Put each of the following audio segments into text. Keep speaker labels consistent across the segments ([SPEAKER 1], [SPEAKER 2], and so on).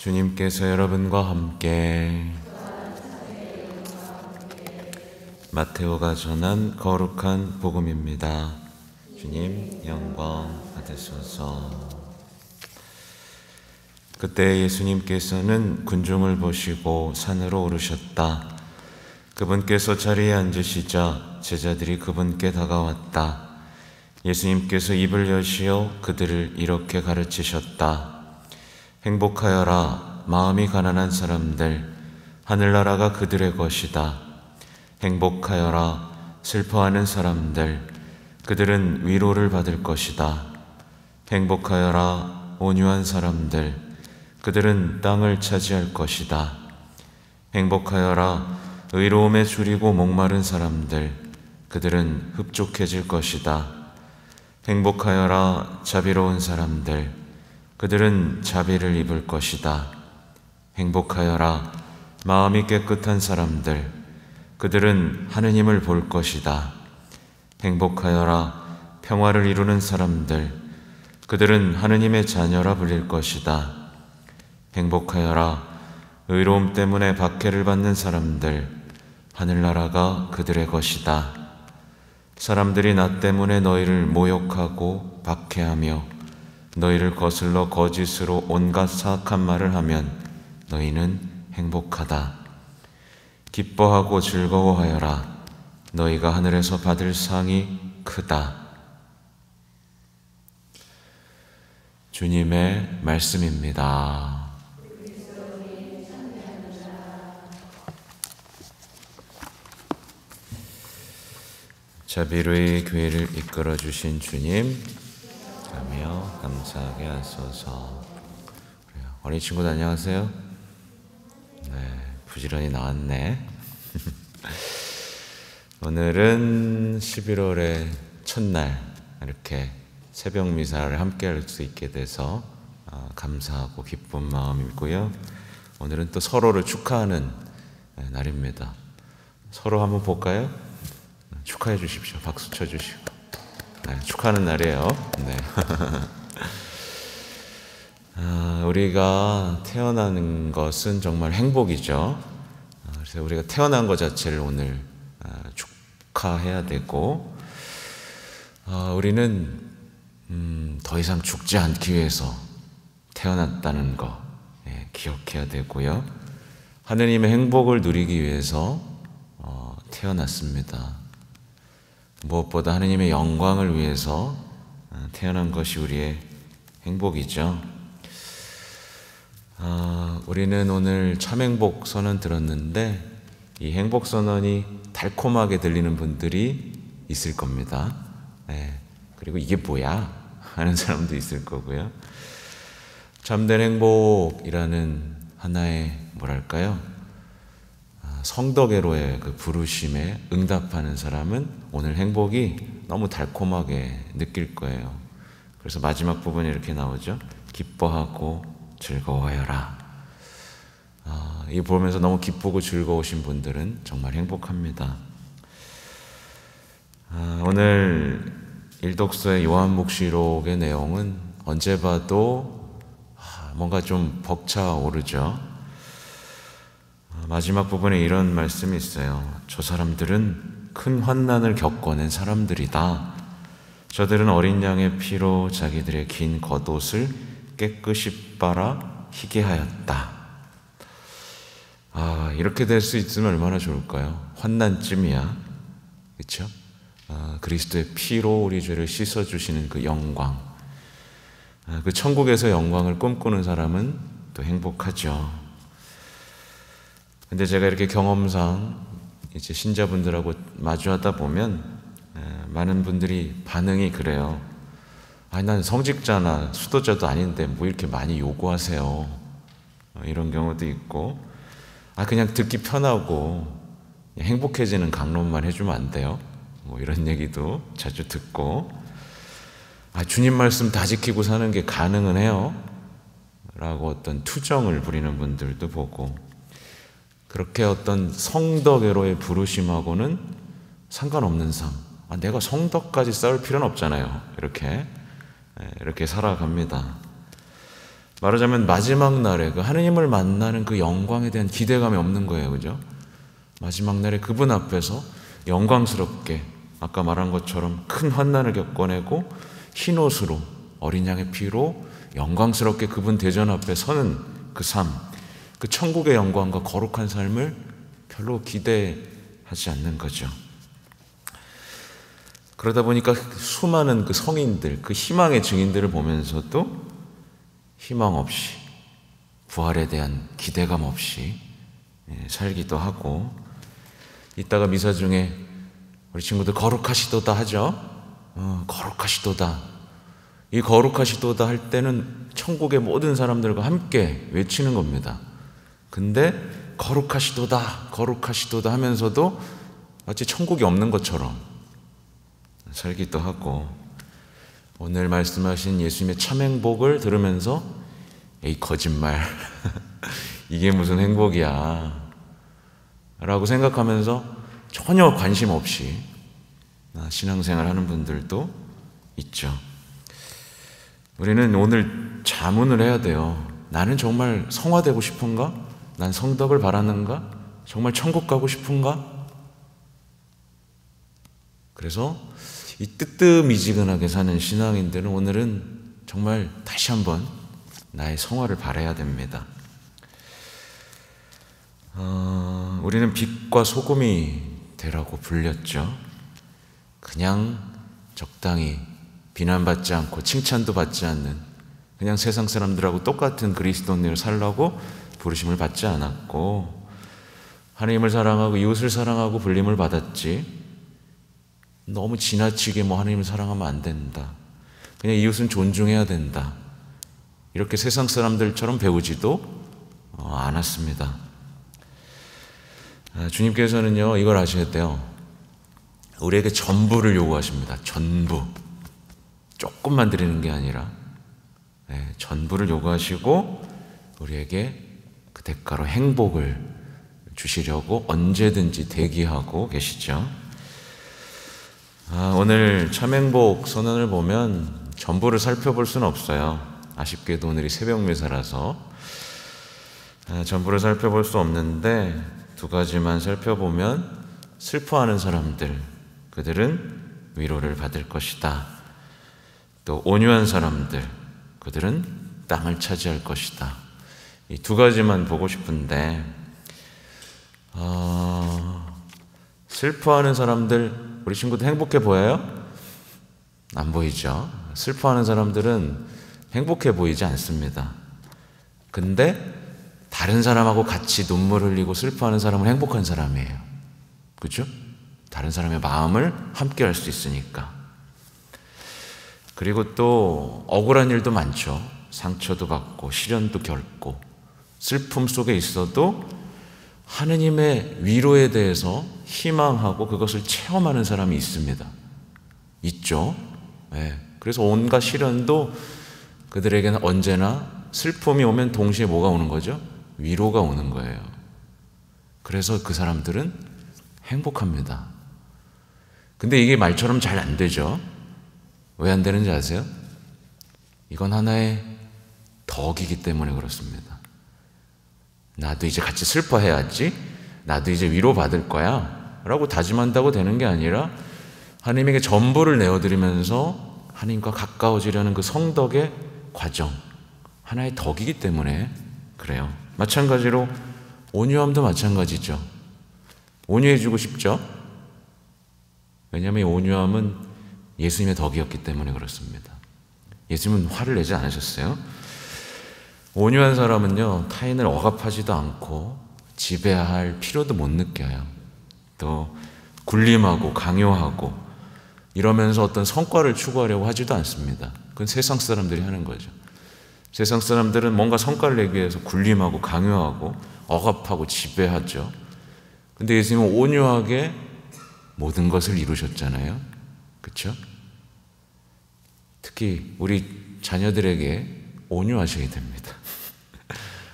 [SPEAKER 1] 주님께서 여러분과 함께 마테오가 전한 거룩한 복음입니다. 주님 영광 받으소서. 그때 예수님께서는 군중을 보시고 산으로 오르셨다. 그분께서 자리에 앉으시자 제자들이 그분께 다가왔다. 예수님께서 입을 여시어 그들을 이렇게 가르치셨다. 행복하여라 마음이 가난한 사람들, 하늘나라가 그들의 것이다. 행복하여라 슬퍼하는 사람들, 그들은 위로를 받을 것이다. 행복하여라 온유한 사람들, 그들은 땅을 차지할 것이다. 행복하여라 의로움에 줄이고 목마른 사람들, 그들은 흡족해질 것이다. 행복하여라 자비로운 사람들, 그들은 자비를 입을 것이다. 행복하여라 마음이 깨끗한 사람들, 그들은 하느님을 볼 것이다. 행복하여라 평화를 이루는 사람들, 그들은 하느님의 자녀라 불릴 것이다. 행복하여라 의로움 때문에 박해를 받는 사람들, 하늘나라가 그들의 것이다. 사람들이 나 때문에 너희를 모욕하고 박해하며 너희를 거슬러 거짓으로 온갖 사악한 말을 하면 너희는 행복하다. 기뻐하고 즐거워하여라. 너희가 하늘에서 받을 상이 크다. 주님의 말씀입니다. 자비로이 교회를 이끌어 주신 주님 하며 감사하게 하소서. 어린이 친구들 안녕하세요. 네, 부지런히 나왔네. 오늘은 11월의 첫날 이렇게 새벽 미사를 함께 할 수 있게 돼서 감사하고 기쁜 마음이고요. 오늘은 또 서로를 축하하는 날입니다. 서로 한번 볼까요? 축하해 주십시오. 박수 쳐 주시고. 네, 축하하는 날이에요. 네. 우리가 태어나는 것은 정말 행복이죠. 그래서 우리가 태어난 것 자체를 오늘 축하해야 되고, 우리는 더 이상 죽지 않기 위해서 태어났다는 거 기억해야 되고요. 하느님의 행복을 누리기 위해서 태어났습니다. 무엇보다 하느님의 영광을 위해서 태어난 것이 우리의 행복이죠. 우리는 오늘 참행복 선언 들었는데 이 행복 선언이 달콤하게 들리는 분들이 있을 겁니다. 그리고 이게 뭐야? 하는 사람도 있을 거고요. 참된 행복이라는 하나의 뭐랄까요? 성덕애로의 그 부르심에 응답하는 사람은 오늘 행복이 너무 달콤하게 느낄 거예요. 그래서 마지막 부분이 이렇게 나오죠. 기뻐하고 즐거워하여라. 이 보면서 너무 기쁘고 즐거우신 분들은 정말 행복합니다. 오늘 일독서의 요한묵시록의 내용은 언제 봐도 뭔가 좀 벅차오르죠. 마지막 부분에 이런 말씀이 있어요. 저 사람들은 큰 환난을 겪어낸 사람들이다. 저들은 어린 양의 피로 자기들의 긴 겉옷을 깨끗이 빨아 희게 하였다. 이렇게 될 수 있으면 얼마나 좋을까요? 환난쯤이야. 그렇죠? 그리스도의 피로 우리 죄를 씻어주시는 그 영광, 그 천국에서 영광을 꿈꾸는 사람은 또 행복하죠. 근데 제가 이렇게 경험상 이제 신자분들하고 마주하다 보면 많은 분들이 반응이 그래요. 난 성직자나 수도자도 아닌데 뭐 이렇게 많이 요구하세요. 이런 경우도 있고, 그냥 듣기 편하고 행복해지는 강론만 해주면 안 돼요? 뭐 이런 얘기도 자주 듣고, 주님 말씀 다 지키고 사는 게 가능은 해요? 라고 어떤 투정을 부리는 분들도 보고, 그렇게 어떤 성덕애로의 부르심하고는 상관없는 삶, 내가 성덕까지 쌓을 필요는 없잖아요. 이렇게 살아갑니다. 말하자면 마지막 날에 그 하느님을 만나는 그 영광에 대한 기대감이 없는 거예요. 그죠? 마지막 날에 그분 앞에서 영광스럽게 아까 말한 것처럼 큰 환난을 겪어내고 흰옷으로 어린 양의 피로 영광스럽게 그분 대전 앞에 서는 그 삶, 그 천국의 영광과 거룩한 삶을 별로 기대하지 않는 거죠. 그러다 보니까 수많은 그 성인들, 그 희망의 증인들을 보면서도 희망 없이, 부활에 대한 기대감 없이 살기도 하고, 이따가 미사 중에 우리 친구들 거룩하시도다 하죠. 거룩하시도다. 이 거룩하시도다 할 때는 천국의 모든 사람들과 함께 외치는 겁니다. 근데 거룩하시도다, 거룩하시도다 하면서도 마치 천국이 없는 것처럼 살기도 하고, 오늘 말씀하신 예수님의 참행복을 들으면서 에이 거짓말 이게 무슨 행복이야 라고 생각하면서 전혀 관심 없이 신앙생활 하는 분들도 있죠. 우리는 오늘 자문을 해야 돼요. 나는 정말 성화되고 싶은가? 난 성덕을 바라는가? 정말 천국 가고 싶은가? 그래서 이 뜨뜻미지근하게 사는 신앙인들은 오늘은 정말 다시 한번 나의 성화를 바라야 됩니다. 우리는 빛과 소금이 되라고 불렸죠. 그냥 적당히 비난받지 않고 칭찬도 받지 않는 그냥 세상 사람들하고 똑같은 그리스도인으로 살라고 부르심을 받지 않았고, 하나님을 사랑하고 이웃을 사랑하고 불림을 받았지, 너무 지나치게 하나님을 사랑하면 안 된다, 그냥 이웃은 존중해야 된다, 이렇게 세상 사람들처럼 배우지도 않았습니다. 주님께서는요, 이걸 아셔야 돼요. 우리에게 전부를 요구하십니다. 전부. 조금만 드리는 게 아니라 전부를 요구하시고 우리에게 그 대가로 행복을 주시려고 언제든지 대기하고 계시죠. 오늘 참행복 선언을 보면 전부를 살펴볼 수는 없어요. 아쉽게도 오늘이 새벽 미사라서 전부를 살펴볼 수 없는데, 두 가지만 살펴보면 슬퍼하는 사람들, 그들은 위로를 받을 것이다. 또 온유한 사람들, 그들은 땅을 차지할 것이다. 이 두 가지만 보고 싶은데, 슬퍼하는 사람들, 우리 친구들 행복해 보여요? 안 보이죠? 슬퍼하는 사람들은 행복해 보이지 않습니다. 근데 다른 사람하고 같이 눈물 흘리고 슬퍼하는 사람은 행복한 사람이에요. 그렇죠? 다른 사람의 마음을 함께 할 수 있으니까. 그리고 또 억울한 일도 많죠. 상처도 받고 시련도 겪고 슬픔 속에 있어도 하느님의 위로에 대해서 희망하고 그것을 체험하는 사람이 있습니다. 있죠. 그래서 온갖 시련도 그들에게는 언제나 슬픔이 오면 동시에 뭐가 오는 거죠? 위로가 오는 거예요. 그래서 그 사람들은 행복합니다. 근데 이게 말처럼 잘 안 되죠. 왜 안 되는지 아세요? 이건 하나의 덕이기 때문에 그렇습니다. 나도 이제 같이 슬퍼해야지, 나도 이제 위로받을 거야 라고 다짐한다고 되는 게 아니라 하나님에게 전부를 내어드리면서 하나님과 가까워지려는 그 성덕의 과정, 하나의 덕이기 때문에 그래요. 마찬가지로 온유함도 마찬가지죠. 온유해주고 싶죠. 왜냐하면 이 온유함은 예수님의 덕이었기 때문에 그렇습니다. 예수님은 화를 내지 않으셨어요. 온유한 사람은요, 타인을 억압하지도 않고 지배할 필요도 못 느껴요. 또 굴림하고 강요하고 이러면서 어떤 성과를 추구하려고 하지도 않습니다. 그건 세상 사람들이 하는 거죠. 세상 사람들은 뭔가 성과를 내기 위해서 굴림하고 강요하고 억압하고 지배하죠. 근데 예수님은 온유하게 모든 것을 이루셨잖아요. 그렇죠? 특히 우리 자녀들에게 온유하셔야 됩니다.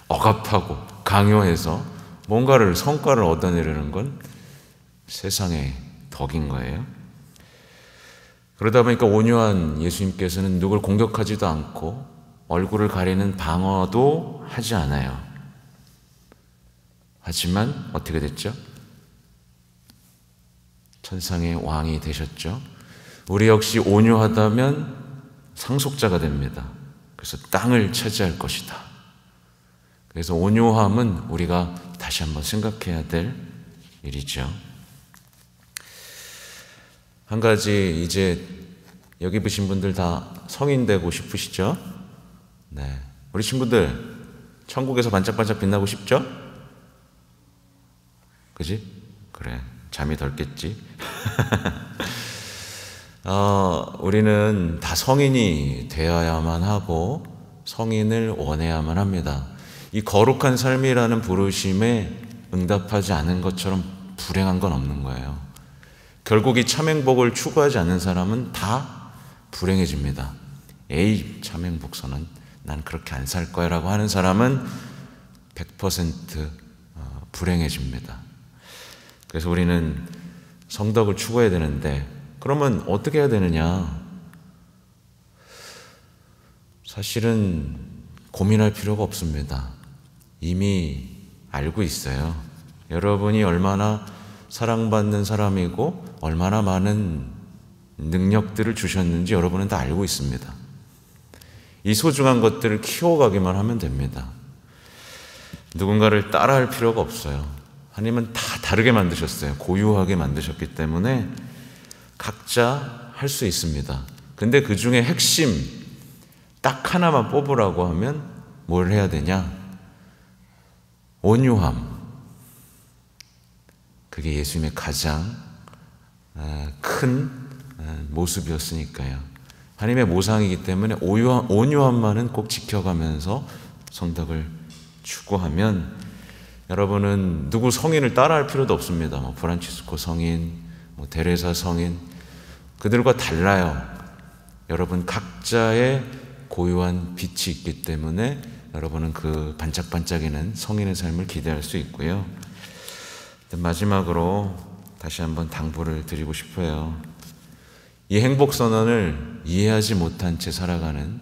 [SPEAKER 1] 억압하고 강요해서 뭔가를 성과를 얻어내려는 건 세상의 덕인 거예요. 그러다 보니까 온유한 예수님께서는 누굴 공격하지도 않고 얼굴을 가리는 방어도 하지 않아요. 하지만 어떻게 됐죠? 천상의 왕이 되셨죠. 우리 역시 온유하다면 상속자가 됩니다. 그래서 땅을 차지할 것이다. 그래서 온유함은 우리가 다시 한번 생각해야 될 일이죠. 한 가지, 이제 여기 보신 분들 다 성인 되고 싶으시죠? 네. 우리 친구들 천국에서 반짝반짝 빛나고 싶죠? 그지? 그래. 잠이 덜 깼지? 우리는 다 성인이 되어야만 하고 성인을 원해야만 합니다. 이 거룩한 삶이라는 부르심에 응답하지 않은 것처럼 불행한 건 없는 거예요. 결국 이 참행복을 추구하지 않는 사람은 다 불행해집니다. 에이, 참행복서는 난 그렇게 안 살 거야 라고 하는 사람은 100% 불행해집니다. 그래서 우리는 성덕을 추구해야 되는데, 그러면 어떻게 해야 되느냐? 사실은 고민할 필요가 없습니다. 이미 알고 있어요. 여러분이 얼마나 사랑받는 사람이고 얼마나 많은 능력들을 주셨는지 여러분은 다 알고 있습니다. 이 소중한 것들을 키워가기만 하면 됩니다. 누군가를 따라할 필요가 없어요. 하나님은 다 다르게 만드셨어요. 고유하게 만드셨기 때문에 각자 할 수 있습니다. 근데 그 중에 핵심 딱 하나만 뽑으라고 하면 뭘 해야 되냐? 온유함. 그게 예수님의 가장 큰 모습이었으니까요. 하나님의 모상이기 때문에 온유함만은 꼭 지켜가면서 성덕을 추구하면, 여러분은 누구 성인을 따라할 필요도 없습니다. 프란치스코 성인, 데레사 성인, 그들과 달라요. 여러분 각자의 고유한 빛이 있기 때문에 여러분은 그 반짝반짝이는 성인의 삶을 기대할 수 있고요. 마지막으로 다시 한번 당부를 드리고 싶어요. 이 행복선언을 이해하지 못한 채 살아가는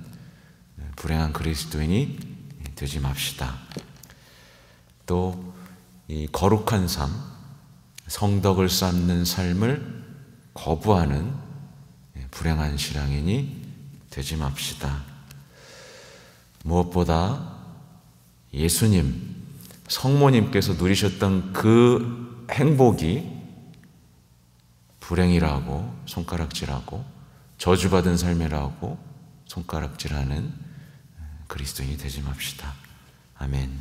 [SPEAKER 1] 불행한 그리스도인이 되지 맙시다. 또 이 거룩한 삶, 성덕을 쌓는 삶을 거부하는 불행한 신앙인이 되지 맙시다. 무엇보다 예수님, 성모님께서 누리셨던 그 행복이 불행이라고 손가락질하고 저주받은 삶이라고 손가락질하는 그리스도인이 되지 맙시다. 아멘.